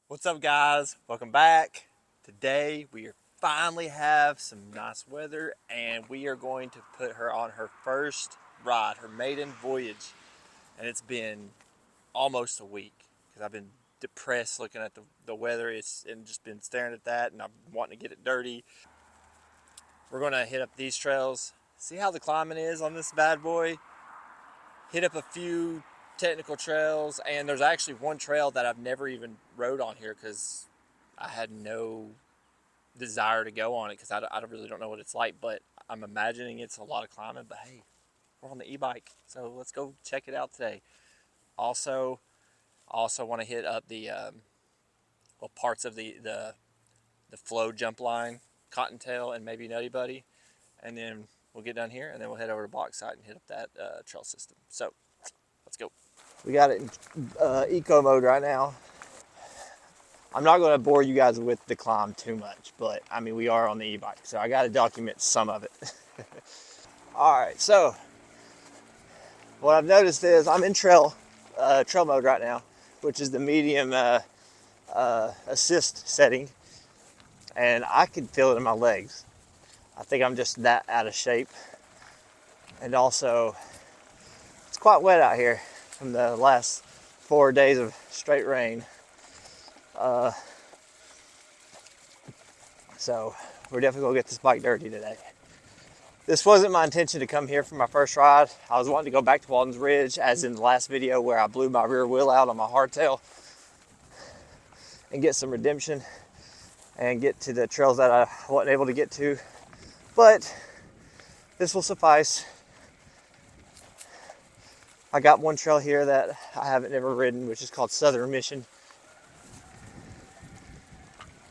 What's up, guys? Welcome back. Today we finally have some nice weather and we are going to put her on her first ride, her maiden voyage. And it's been almost a week because I've been depressed looking at the weather. And just been staring at that, and I'm wanting to get it dirty. We're going to hit up these trails, see how the climbing is on this bad boy, hit up a few technical trails, and there's actually one trail that I've never even rode on here because I had no desire to go on it because I really don't know what it's like, but I'm imagining it's a lot of climbing. But hey, we're on the e-bike, so let's go check it out today. Also want to hit up the parts of the flow jump line, Cottontail, and maybe Nutty Buddy, and then we'll get done here, and then we'll head over to Bauxite and hit up that trail system. So let's go. We got it in eco mode right now. I'm not going to bore you guys with the climb too much, but I mean, we are on the e-bike, so I got to document some of it. All right, so what I've noticed is I'm in trail mode right now, which is the medium assist setting, and I can feel it in my legs. I think I'm just that out of shape, and also it's quite wet out here from the last 4 days of straight rain. So we're definitely gonna get this bike dirty today. This wasn't my intention to come here for my first ride. I was wanting to go back to Walden's Ridge, as in the last video where I blew my rear wheel out on my hardtail, and get some redemption and get to the trails that I wasn't able to get to. But this will suffice. I got one trail here that I haven't ever ridden, which is called Southern Mission.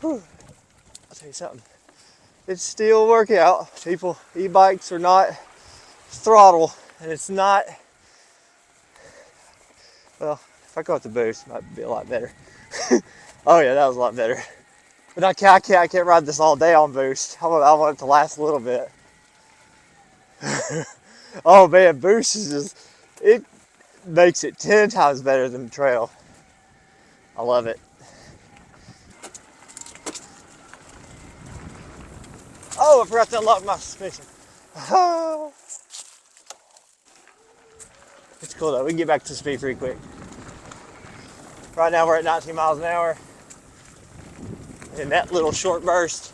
Whew. I'll tell you something. It's still a workout, people. E-bikes are not throttle, and it's not, well, if I go with the boost, it might be a lot better. Oh yeah, that was a lot better. But I can't ride this all day on boost. I want it to last a little bit. Oh man, boost is just, it makes it 10 times better than the trail. I love it. Oh, I forgot to unlock my suspension. It's cool though, we can get back to speed pretty quick. Right now we're at 19 miles an hour. In that little short burst.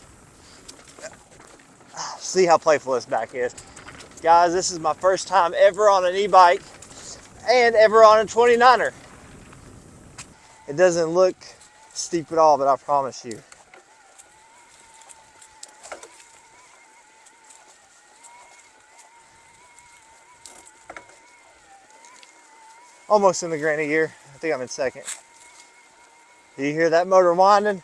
See how playful this back is. Guys, this is my first time ever on an e-bike and ever on a 29er. It doesn't look steep at all, but I promise you. Almost in the Granny gear. I think I'm in second. Do you hear that motor whining?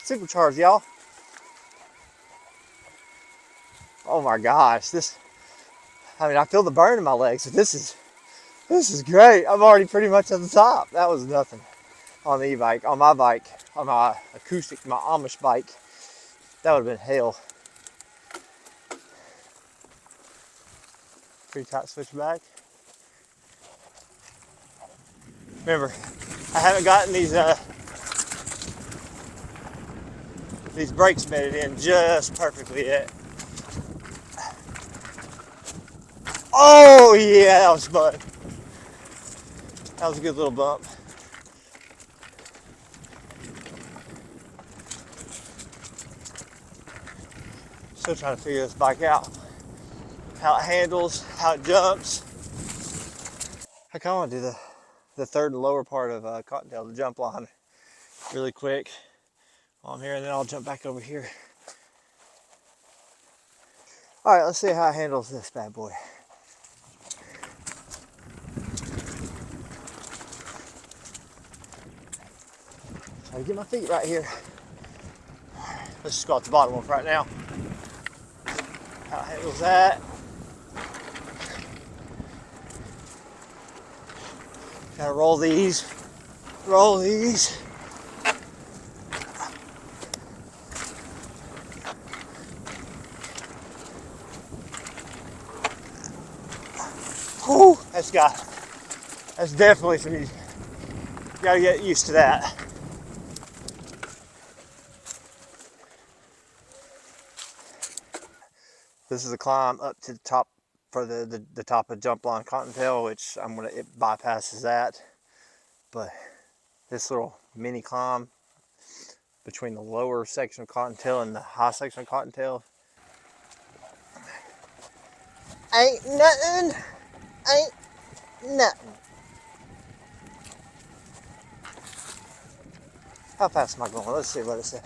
Supercharged, y'all. Oh my gosh, I feel the burn in my legs. This is great. I'm already pretty much at the top. That was nothing on the e-bike. On my bike, on my acoustic, my Amish bike, that would have been hell. Pretty tight switch back. Remember, I haven't gotten these brakes bedded in just perfectly yet. Oh yeah, that was fun. That was a good little bump. Still trying to figure this bike out. How it handles, how it jumps. I kind of want to do the third and lower part of Cottontail, the jump line, really quick while I'm here, and then I'll jump back over here. All right, let's see how it handles this bad boy. Try to get my feet right here. Let's just go off the bottom one right now. How it handles that. Gotta roll these. Roll these. Whew, that's definitely some, you gotta get used to that. This is a climb up to the top for the top of Jump Line Cottontail, which it bypasses that. But this little mini climb between the lower section of Cottontail and the high section of Cottontail ain't nothing. Ain't nothing. How fast am I going? Let's see what it said.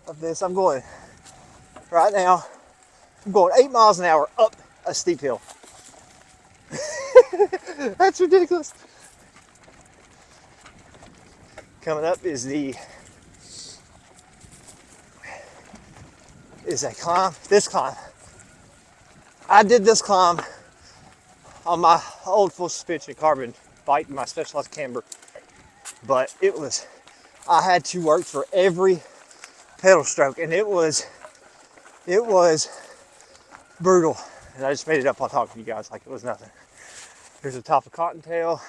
Of this, I'm going right now. I'm going 8 miles an hour up a steep hill. That's ridiculous. Coming up is a climb. This climb. I did this climb on my old full suspension carbon bike, my Specialized camber, but I had to work for every pedal stroke, and it was brutal. And I just made it up on talking to you guys like it was nothing. Here's the top of Cottontail.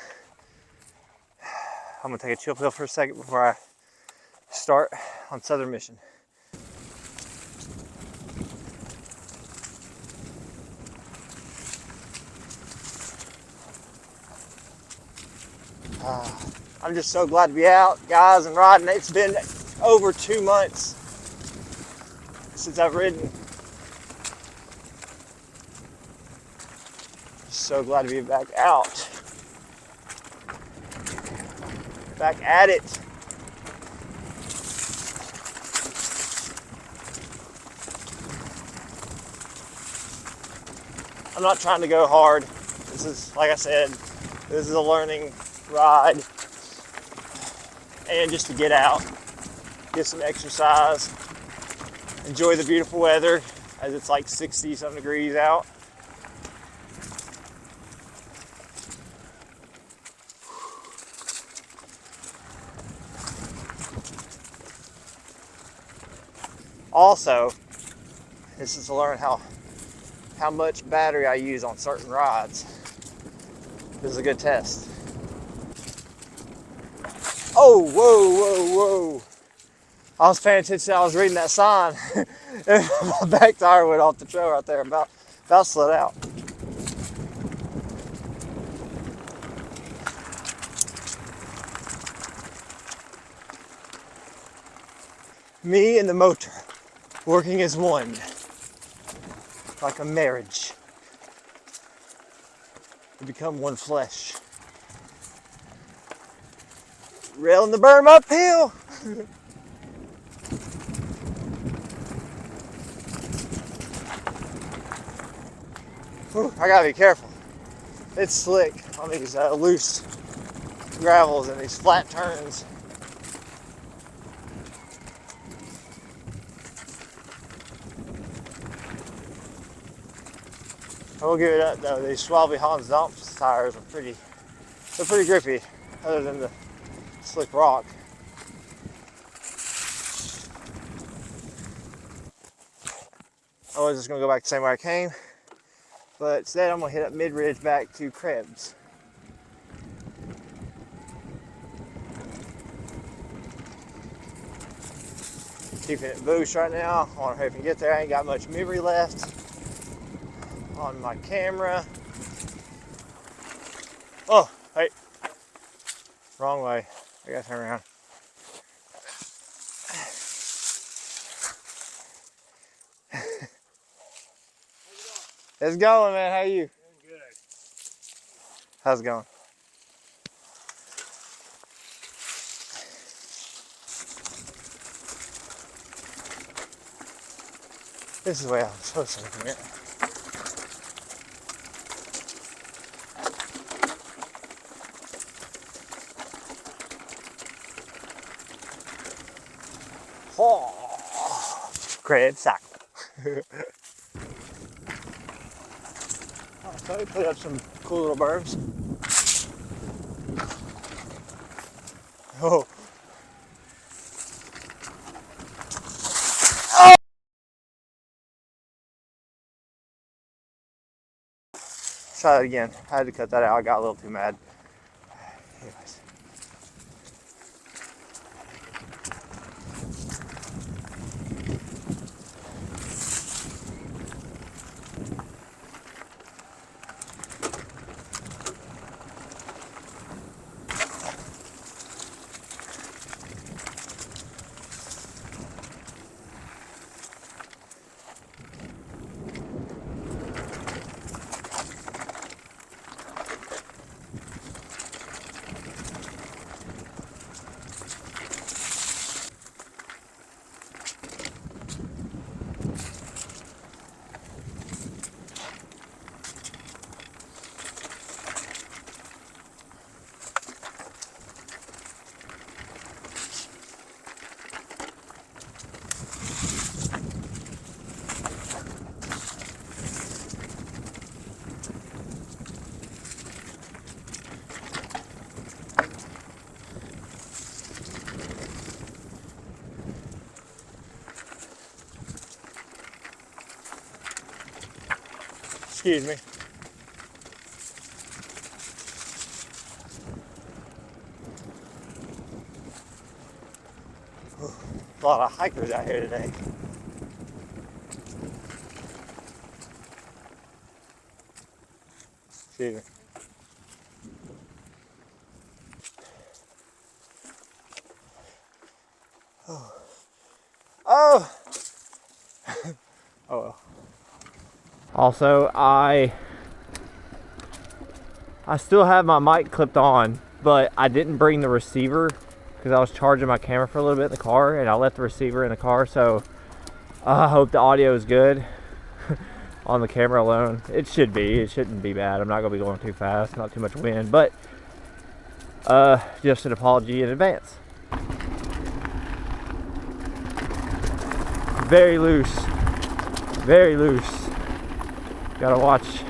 I'm gonna take a chill pill for a second before I start on Southern Mission. I'm just so glad to be out, guys, and riding. It's been over 2 months since I've ridden. So glad to be back out. Back at it. I'm not trying to go hard. This is, like I said, this is a learning ride. And just to get out, get some exercise, enjoy the beautiful weather as it's like 60-some degrees out. Also, this is to learn how much battery I use on certain rides. This is a good test. Oh, whoa, whoa, whoa. I was paying attention, I was reading that sign. And my back tire went off the trail right there, about slid out. Me and the motor, working as one, like a marriage. We become one flesh. Railing the berm uphill. Whew, I gotta be careful. It's slick on these loose gravels and these flat turns. I will give it up though, these Schwalbe Hans Dampf tires are pretty grippy, other than the slick rock. I was just gonna go back the same way I came, but instead I'm gonna hit up mid-ridge back to Krebs. Keeping it boost right now. I wanna hurry up and get there. I ain't got much memory left on my camera. Oh, hey, wrong way. I gotta turn around. It's going, man. How are you? Doing good. How's it going? This is the way I'm supposed to look at it. Oh, great sack. So we put up some cool little berms. Oh. Oh. Try that again. I had to cut that out. I got a little too mad. Anyways. Excuse me. A lot of hikers out here today. Excuse me. Oh. Oh. Oh well. Also, I still have my mic clipped on, but I didn't bring the receiver because I was charging my camera for a little bit in the car, and I left the receiver in the car, so I hope the audio is good on the camera alone. It should be. It shouldn't be bad. I'm not going to be going too fast, not too much wind, but just an apology in advance. Very loose. Very loose. Gotta watch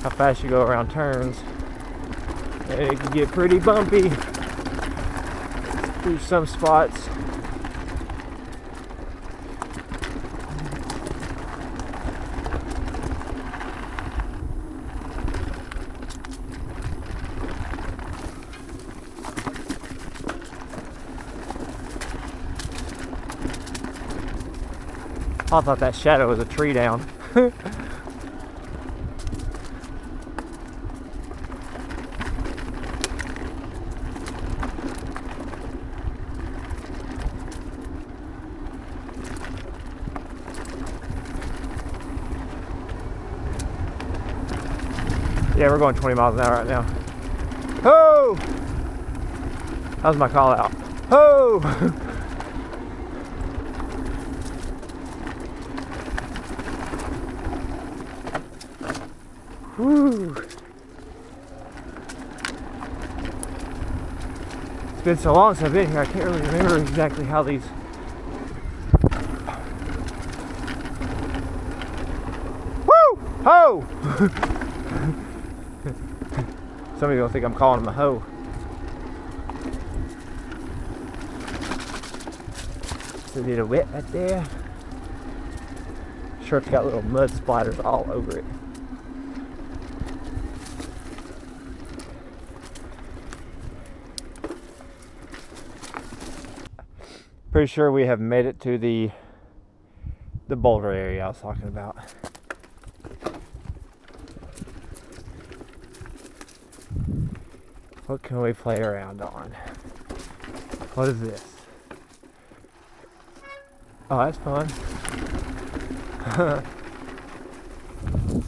how fast you go around turns. It can get pretty bumpy through some spots. I thought that shadow was a tree down. Yeah, we're going 20 miles an hour right now. Ho! That was my call out. Ho! Woo! It's been so long since I've been here, I can't really remember exactly how these... Woo! Ho! Some of you will think I'm calling him a hoe. So a little wet right there. Shirt's got little mud splatters all over it. Pretty sure we have made it to the boulder area I was talking about. What can we play around on? What is this? Oh, that's fun.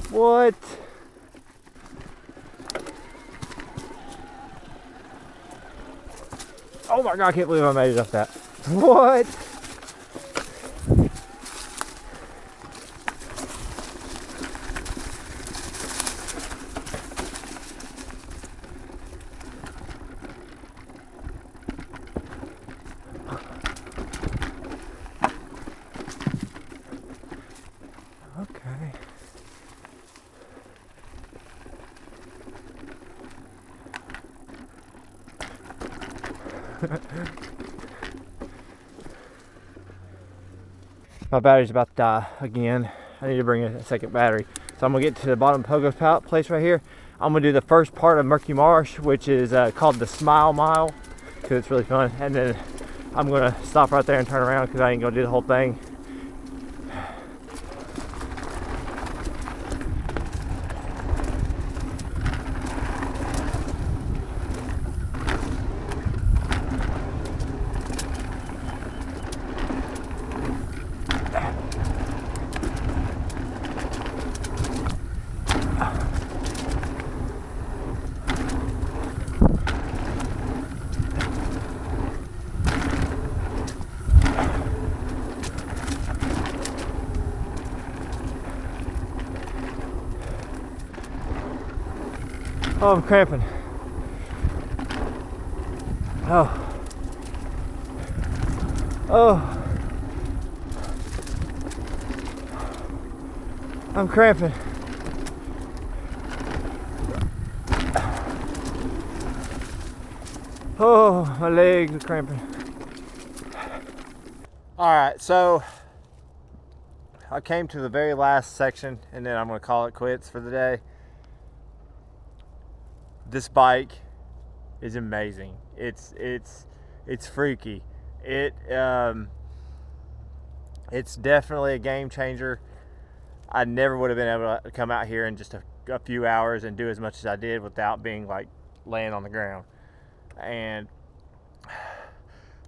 What? Oh my god, I can't believe I made it up that. What? Okay. My battery's about to die again. I need to bring a second battery. So I'm gonna get to the bottom of Pogo's place right here. I'm gonna do the first part of Murky Marsh, which is called the Smile Mile, because it's really fun. And then I'm gonna stop right there and turn around because I ain't gonna do the whole thing. Oh, I'm cramping. Oh. Oh. I'm cramping. Oh, my legs are cramping. All right, so I came to the very last section, and then I'm going to call it quits for the day. This bike is amazing. It's freaky. It's definitely a game changer. I never would have been able to come out here in just a few hours and do as much as I did without being like laying on the ground. And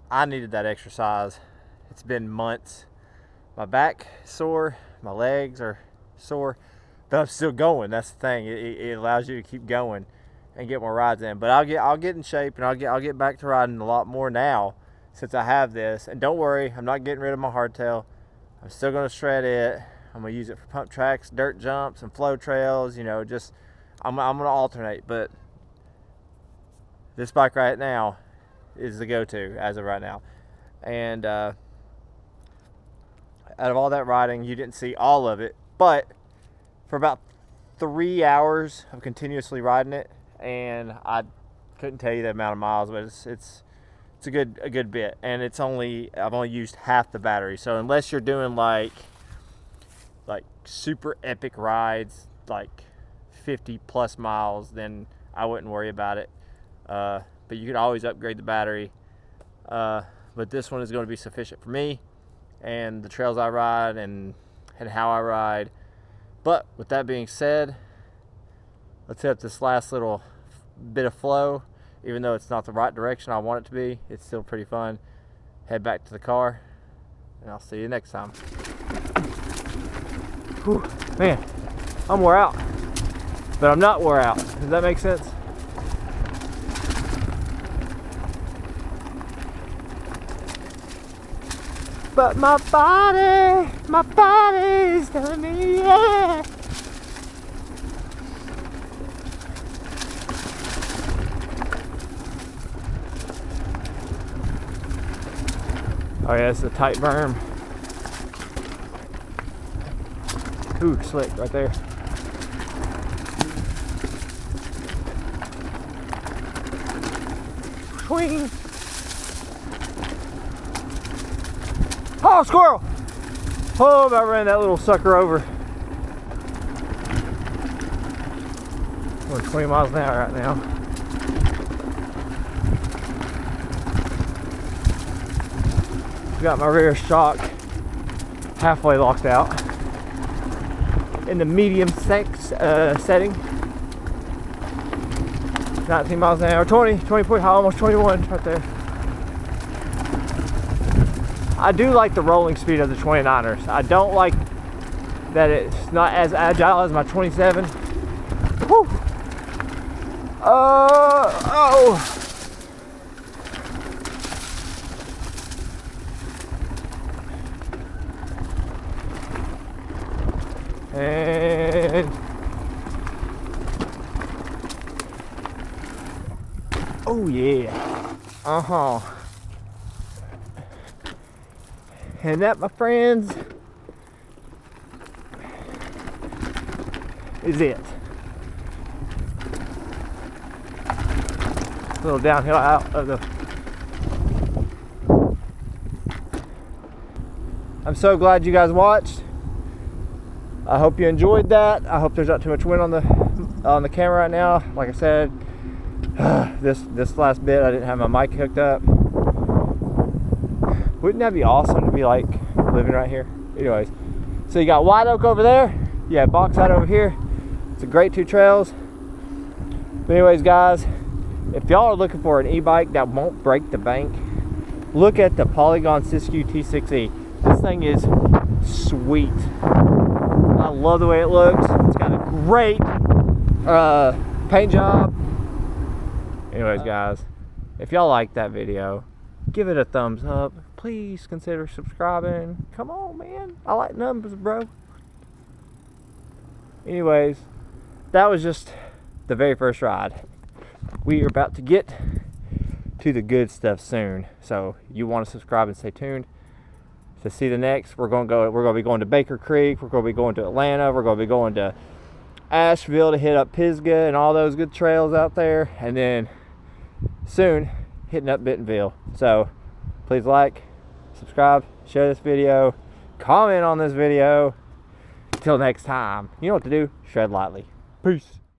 I needed that exercise. It's been months. My back is sore, my legs are sore, but I'm still going. That's the thing. It allows you to keep going and get more rides in. But I'll get in shape, and I'll get back to riding a lot more now since I have this. And don't worry, I'm not getting rid of my hardtail. I'm still going to shred it. I'm going to use it for pump tracks, dirt jumps, and flow trails. You know, just I'm going to alternate. But this bike right now is the go-to as of right now. And out of all that riding, you didn't see all of it, but for about 3 hours of continuously riding it, and I couldn't tell you the amount of miles, but it's a good bit. And I've only used half the battery. So unless you're doing like super epic rides, like 50 plus miles, then I wouldn't worry about it. But you could always upgrade the battery. But this one is going to be sufficient for me and the trails I ride and how I ride. But with that being said, let's hit up this last little bit of flow. Even though it's not the right direction I want it to be, it's still pretty fun. Head back to the car, and I'll see you next time. Whew, man, I'm wore out, but I'm not wore out. Does that make sense? But my body is telling me, yeah. Oh yeah, it's a tight berm. Ooh, slick right there. Swing. Oh, squirrel! Oh, about ran that little sucker over. We're 20 miles an hour right now. Got my rear shock halfway locked out in the medium setting. 19 miles an hour, 20, almost 21 right there. I do like the rolling speed of the 29ers. I don't like that it's not as agile as my 27. Woo! Oh! And oh yeah, and that, my friends, is it. A little downhill out of the. I'm so glad you guys watched. I hope you enjoyed that. I hope there's not too much wind on the camera right now. Like I said, this last bit I didn't have my mic hooked up. Wouldn't that be awesome to be like living right here? Anyways, so you got White Oak over there. You have Bauxite over here. It's a great two trails. But anyways, guys, if y'all are looking for an e-bike that won't break the bank, look at the Polygon Siskiu T6E. This thing is sweet. I love the way it looks. It's got a great paint job. Anyways, guys, if y'all like that video, give it a thumbs up. Please consider subscribing. Come on, man. I like numbers, bro. Anyways, that was just the very first ride. We are about to get to the good stuff soon. So you want to subscribe and stay tuned to see the next. We're going to be going to Baker Creek. We're going to be going to Atlanta. We're going to be going to Asheville to hit up Pisgah and all those good trails out there. And then soon hitting up Bentonville. So please like, subscribe, share this video, comment on this video. Till next time, you know what to do. Shred lightly. Peace.